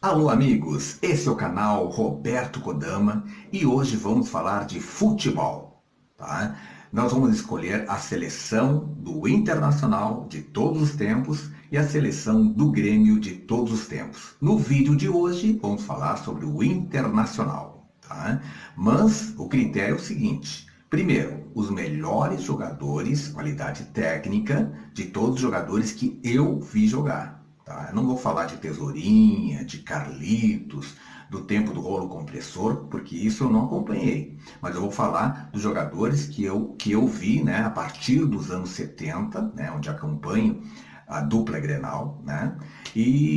Alô amigos, esse é o canal Roberto Kodama e hoje vamos falar de futebol, tá? Nós vamos escolher a seleção do Internacional de todos os tempos e a seleção do Grêmio de todos os tempos. No vídeo de hoje vamos falar sobre o Internacional, tá? Mas o critério é o seguinte: primeiro, os melhores jogadores, qualidade técnica, de todos os jogadores que eu vi jogar. Tá? Eu não vou falar de Tesourinha, de Carlitos, do tempo do rolo compressor, porque isso eu não acompanhei. Mas eu vou falar dos jogadores que eu vi, né, a partir dos anos 70, né, onde acompanho a dupla Grenal. Né?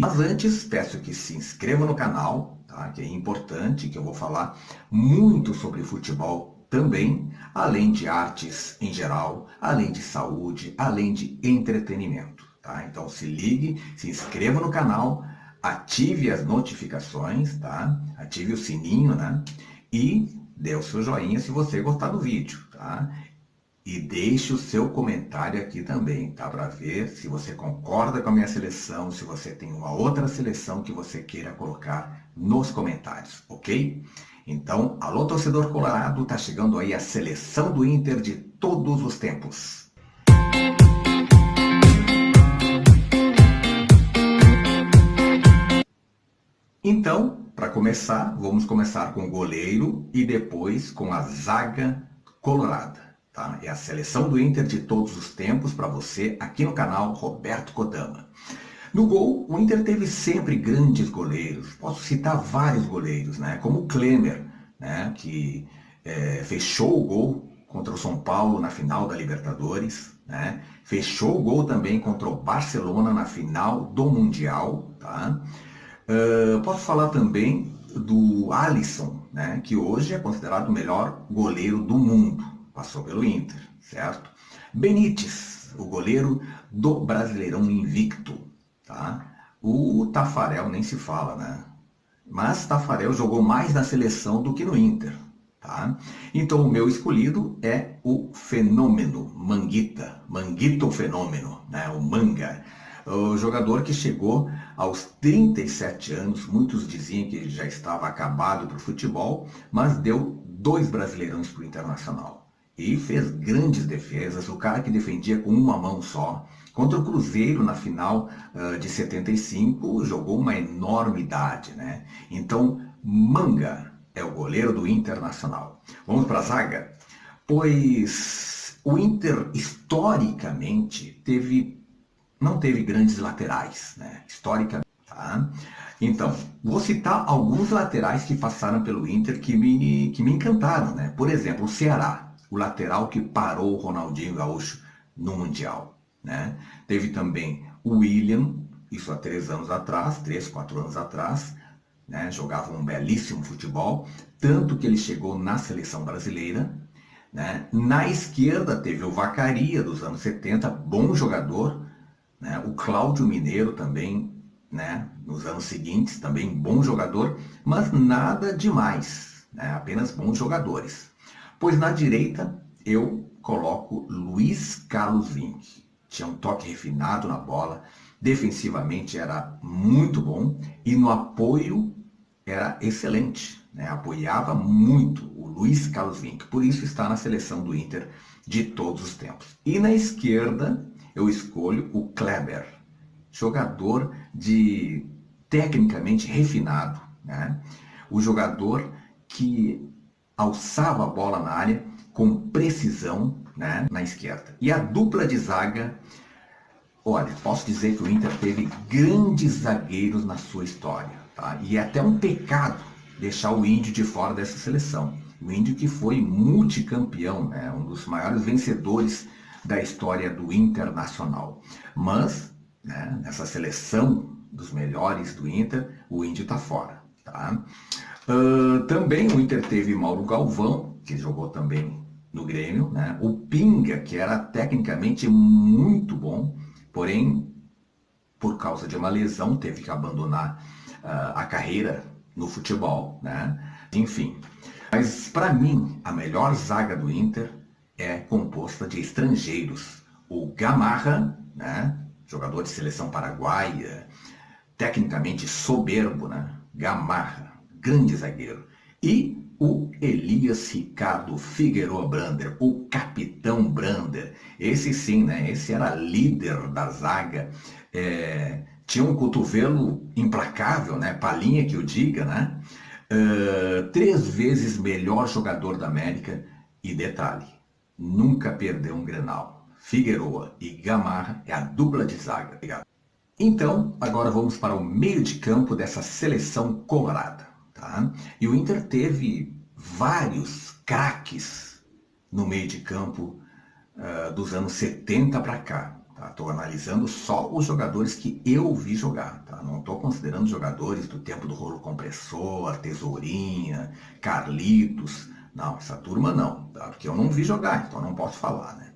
Mas antes, peço que se inscreva no canal, tá? Que é importante, que eu vou falar muito sobre futebol também, além de artes em geral, além de saúde, além de entretenimento. Tá? Então se ligue, se inscreva no canal, ative as notificações, tá? Ative o sininho, né? E dê o seu joinha se você gostar do vídeo, tá? E deixe o seu comentário aqui também, tá? Para ver se você concorda com a minha seleção, se você tem uma outra seleção que você queira colocar nos comentários, ok? Então, alô torcedor colorado, tá chegando aí a seleção do Inter de todos os tempos. Então, para começar, vamos começar com o goleiro e depois com a zaga colorada. Tá? É a seleção do Inter de todos os tempos para você aqui no canal Roberto Kodama. No gol, o Inter teve sempre grandes goleiros. Posso citar vários goleiros, né? Como o Klemer, né? Que fechou o gol contra o São Paulo na final da Libertadores. Né? Fechou o gol também contra o Barcelona na final do Mundial. Tá? Posso falar também do Alisson, né, que hoje é considerado o melhor goleiro do mundo. Passou pelo Inter, certo? Benítez, o goleiro do Brasileirão invicto. Tá? O Tafarel nem se fala, né? Mas Tafarel jogou mais na seleção do que no Inter. Tá? Então o meu escolhido é o Fenômeno, Manguita, Manguito Fenômeno, né? O Manga. O jogador que chegou aos 37 anos, muitos diziam que ele já estava acabado para o futebol, mas deu 2 brasileirões para o Internacional. E fez grandes defesas, o cara que defendia com uma mão só. Contra o Cruzeiro na final de 75, jogou uma enormidade. Né? Então, Manga é o goleiro do Internacional. Vamos para a zaga? Pois o Inter, historicamente, não teve grandes laterais, né? Historicamente. Tá? Então, vou citar alguns laterais que passaram pelo Inter que me encantaram. Né? Por exemplo, o Ceará, o lateral que parou o Ronaldinho Gaúcho no Mundial. Né? Teve também o William, isso há 3 anos atrás, 3, 4 anos atrás, né? Jogava um belíssimo futebol, tanto que ele chegou na seleção brasileira. Né? Na esquerda teve o Vacaria, dos anos 70, bom jogador. Né? O Cláudio Mineiro também, né? Nos anos seguintes, também bom jogador, mas nada demais, né? Apenas bons jogadores. Pois na direita eu coloco Luiz Carlos Vinck. Tinha um toque refinado na bola, defensivamente era muito bom e no apoio era excelente, né? Apoiava muito o Luiz Carlos Vinck, por isso está na seleção do Inter de todos os tempos. E na esquerda eu escolho o Kleber, jogador de tecnicamente refinado, né? O jogador que alçava a bola na área com precisão, né, na esquerda. E a dupla de zaga, olha, posso dizer que o Inter teve grandes zagueiros na sua história. Tá? E é até um pecado deixar o Índio de fora dessa seleção. O Índio que foi multicampeão, né? Um dos maiores vencedores da história do Internacional. Mas, né, nessa seleção dos melhores do Inter, o Índio está fora. Tá? Também o Inter teve Mauro Galvão, que jogou também no Grêmio. Né? O Pinga, que era tecnicamente muito bom, porém, por causa de uma lesão, teve que abandonar a carreira no futebol, né? Enfim. Mas, para mim, a melhor zaga do Inter é composta de estrangeiros. O Gamarra, né? Jogador de seleção paraguaia, tecnicamente soberbo, né? Gamarra, grande zagueiro. E o Elias Ricardo Figueroa Brander, o Capitão Brander. Esse sim, né? Esse era líder da zaga. Tinha um cotovelo implacável, né? Palhinha que eu diga, né? 3 vezes melhor jogador da América. E detalhe, nunca perdeu um Grenal. Figueroa e Gamarra é a dupla de zaga. Então, agora vamos para o meio de campo dessa seleção colorada. Tá? E o Inter teve vários craques no meio de campo dos anos 70 para cá. Estou analisando só os jogadores que eu vi jogar. Tá? Não estou considerando jogadores do tempo do rolo compressor, Tesourinha, Carlitos. Não, essa turma não, tá? Porque eu não vi jogar, então não posso falar, né?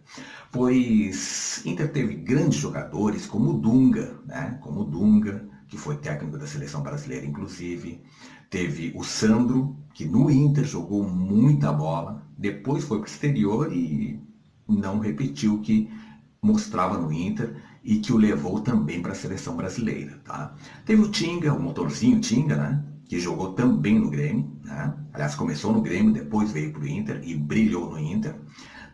Pois Inter teve grandes jogadores como o Dunga, né? Como o Dunga, que foi técnico da seleção brasileira, inclusive. Teve o Sandro, que no Inter jogou muita bola, depois foi para o exterior e não repetiu o que mostrava no Inter e que o levou também para a seleção brasileira. Tá? Teve o Tinga, o motorzinho Tinga, né? Que jogou também no Grêmio. Né? Aliás, começou no Grêmio, depois veio para o Inter e brilhou no Inter.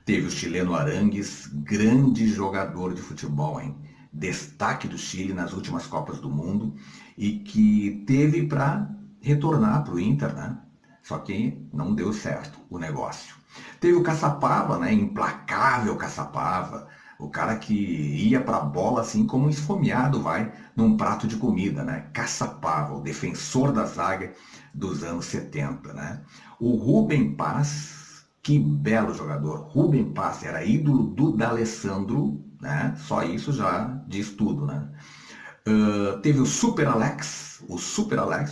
Teve o chileno Arangues, grande jogador de futebol, hein? Destaque do Chile nas últimas Copas do Mundo e que teve para retornar para o Inter, né? Só que não deu certo o negócio. Teve o Caçapava, né? Implacável Caçapava, o cara que ia para a bola assim como um esfomeado vai num prato de comida, né? Caçapava, o defensor da zaga dos anos 70, né? O Rubem Paz, que belo jogador. Rubem Paz era ídolo do D'Alessandro, né? Só isso já diz tudo, né? Teve o Super Alex,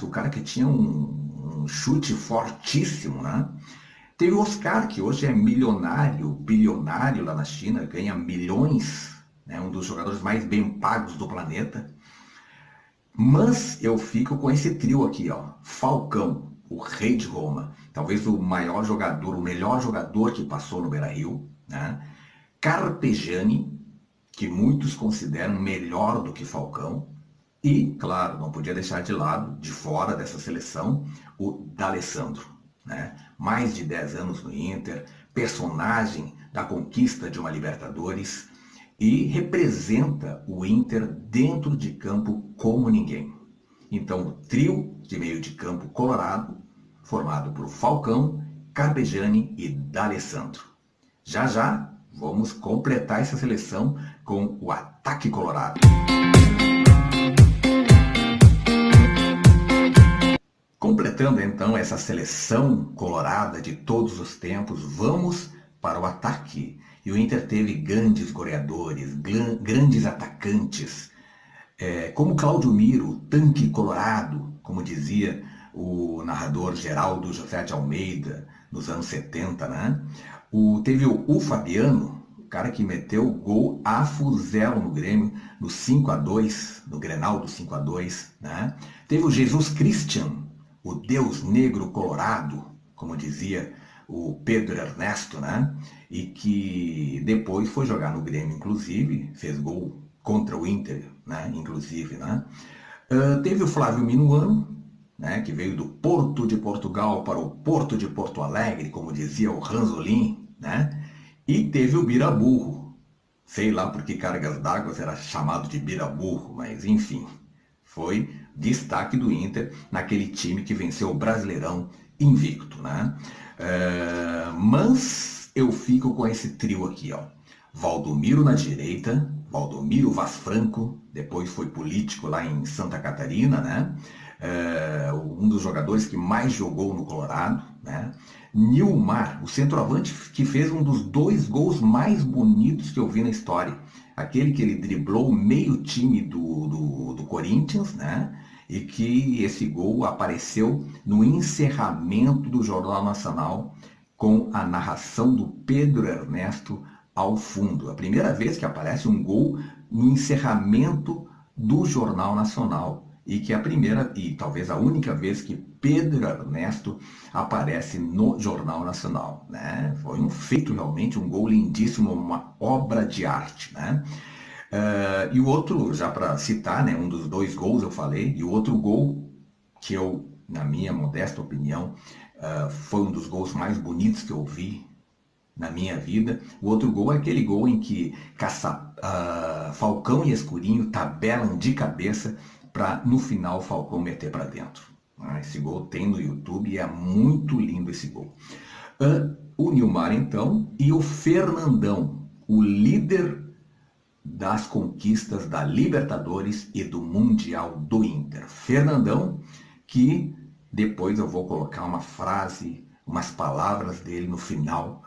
o cara que tinha um chute fortíssimo, né? Teve o Oscar, que hoje é milionário, bilionário lá na China, ganha milhões, né? Um dos jogadores mais bem pagos do planeta. Mas eu fico com esse trio aqui, ó. Falcão, o rei de Roma, talvez o maior jogador, o melhor jogador que passou no Beira-Rio, né? Carpegiani, que muitos consideram melhor do que Falcão, e, claro, não podia deixar de lado, de fora dessa seleção, o D'Alessandro, né? Mais de 10 anos no Inter, personagem da conquista de uma Libertadores e representa o Inter dentro de campo como ninguém. Então, o trio de meio de campo colorado, formado por Falcão, Carpegiani e D'Alessandro. Já já, vamos completar essa seleção com o ataque colorado. Completando então essa seleção colorada de todos os tempos, vamos para o ataque. E o Inter teve grandes goleadores, grandes atacantes, como Cláudio Miro, tanque colorado, como dizia o narrador Geraldo José de Almeida, nos anos 70, né? Teve o Fabiano, o cara que meteu o gol a fuzel no Grêmio, no 5-2, no Grenal do 5-2, né? Teve o Jesus Christian, o Deus Negro Colorado, como dizia o Pedro Ernesto, né? E que depois foi jogar no Grêmio, inclusive, fez gol contra o Inter, né? Inclusive, né? Teve o Flávio Minuano, né? Que veio do Porto de Portugal para o Porto de Porto Alegre, como dizia o Ranzolin, né? E teve o Biraburro, sei lá por que cargas d'água era chamado de Biraburro, mas enfim, foi destaque do Inter naquele time que venceu o Brasileirão invicto, né? Mas eu fico com esse trio aqui, ó. Valdomiro na direita, Valdomiro Vaz Franco, depois foi político lá em Santa Catarina, né? Um dos jogadores que mais jogou no Colorado, né? Nilmar, o centroavante que fez um dos 2 gols mais bonitos que eu vi na história. Aquele que ele driblou meio time do Corinthians, né? E que esse gol apareceu no encerramento do Jornal Nacional com a narração do Pedro Ernesto ao fundo. A primeira vez que aparece um gol no encerramento do Jornal Nacional. E que é a primeira e talvez a única vez que Pedro Ernesto aparece no Jornal Nacional, né? Foi um feito realmente, um gol lindíssimo, uma obra de arte, né? E o outro, já para citar, né, um dos 2 gols eu falei, e o outro gol que eu, na minha modesta opinião, foi um dos gols mais bonitos que eu vi na minha vida. O outro gol é aquele gol em que Falcão e Escurinho tabelam de cabeça para no final o Falcão meter para dentro. Esse gol tem no YouTube e é muito lindo esse gol. O Nilmar então e o Fernandão, o líder das conquistas da Libertadores e do Mundial do Inter. Fernandão, que depois eu vou colocar uma frase, umas palavras dele no final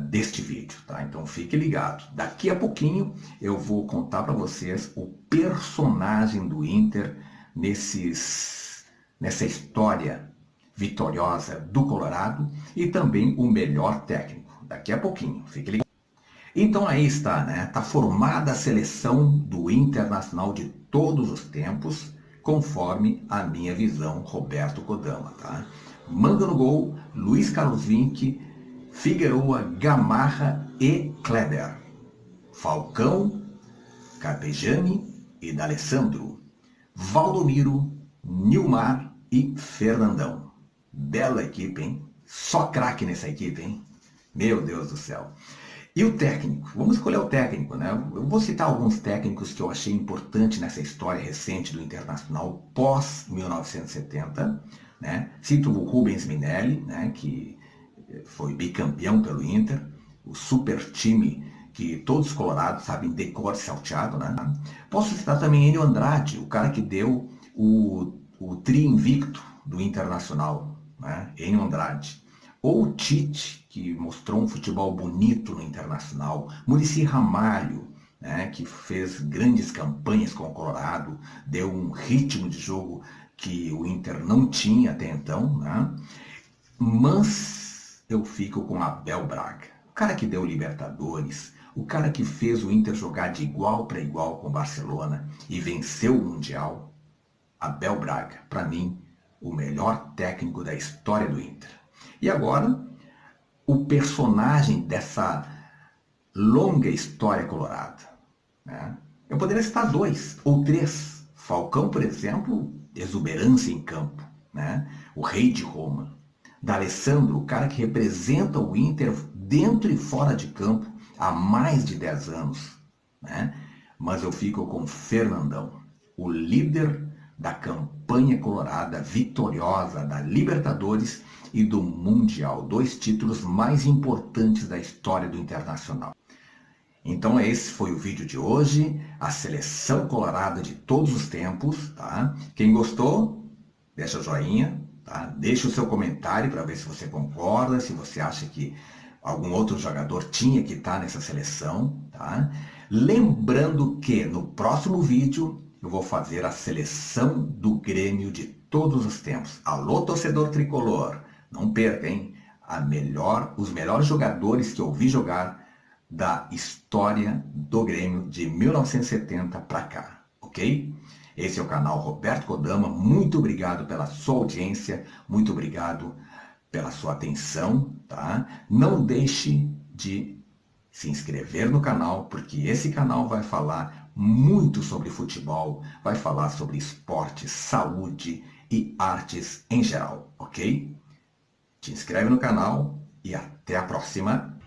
deste vídeo, tá? Então fique ligado. Daqui a pouquinho eu vou contar para vocês o personagem do Inter nessa história vitoriosa do Colorado e também o melhor técnico. Daqui a pouquinho, fique ligado. Então aí está, né? Está formada a seleção do Internacional de todos os tempos, conforme a minha visão, Roberto Kodama, tá? Manda no gol, Luiz Carlos Vinck, Figueroa, Gamarra e Kleber. Falcão, Carpegiani e D'Alessandro. Valdomiro, Nilmar e Fernandão. Bela equipe, hein? Só craque nessa equipe, hein? Meu Deus do céu. E o técnico? Vamos escolher o técnico, né? Eu vou citar alguns técnicos que eu achei importante nessa história recente do Internacional pós-1970, né? Cito o Rubens Minelli, né? Que foi bicampeão pelo Inter, o super time que todos os colorados sabem de cor salteado, né? Posso citar também Enio Andrade, o cara que deu o tri invicto do Internacional, né? Enio Andrade. Ou o Tite, que mostrou um futebol bonito no Internacional. Muricy Ramalho, né, que fez grandes campanhas com o Colorado, deu um ritmo de jogo que o Inter não tinha até então, né? Mas eu fico com Abel Braga, o cara que deu Libertadores, o cara que fez o Inter jogar de igual para igual com o Barcelona e venceu o Mundial. Abel Braga, para mim, o melhor técnico da história do Inter. E agora, o personagem dessa longa história colorada, né? Eu poderia citar 2 ou 3. Falcão, por exemplo, exuberância em campo, né? O rei de Roma. D'Alessandro, o cara que representa o Inter dentro e fora de campo há mais de 10 anos, né? Mas eu fico com Fernandão, o líder da campanha colorada vitoriosa da Libertadores e do Mundial, 2 títulos mais importantes da história do Internacional. Então esse foi o vídeo de hoje, a seleção colorada de todos os tempos, tá? Quem gostou, deixa o joinha, tá? Deixa o seu comentário para ver se você concorda, se você acha que algum outro jogador tinha que estar nessa seleção, tá? Lembrando que no próximo vídeo eu vou fazer a seleção do Grêmio de todos os tempos. Alô, torcedor tricolor, não perca, hein? Os melhores jogadores que eu vi jogar da história do Grêmio de 1970 para cá, ok? Esse é o canal Roberto Kodama, muito obrigado pela sua audiência, muito obrigado pela sua atenção, tá? Não deixe de se inscrever no canal, porque esse canal vai falar muito sobre futebol, vai falar sobre esporte, saúde e artes em geral, ok? Te inscreve no canal e até a próxima.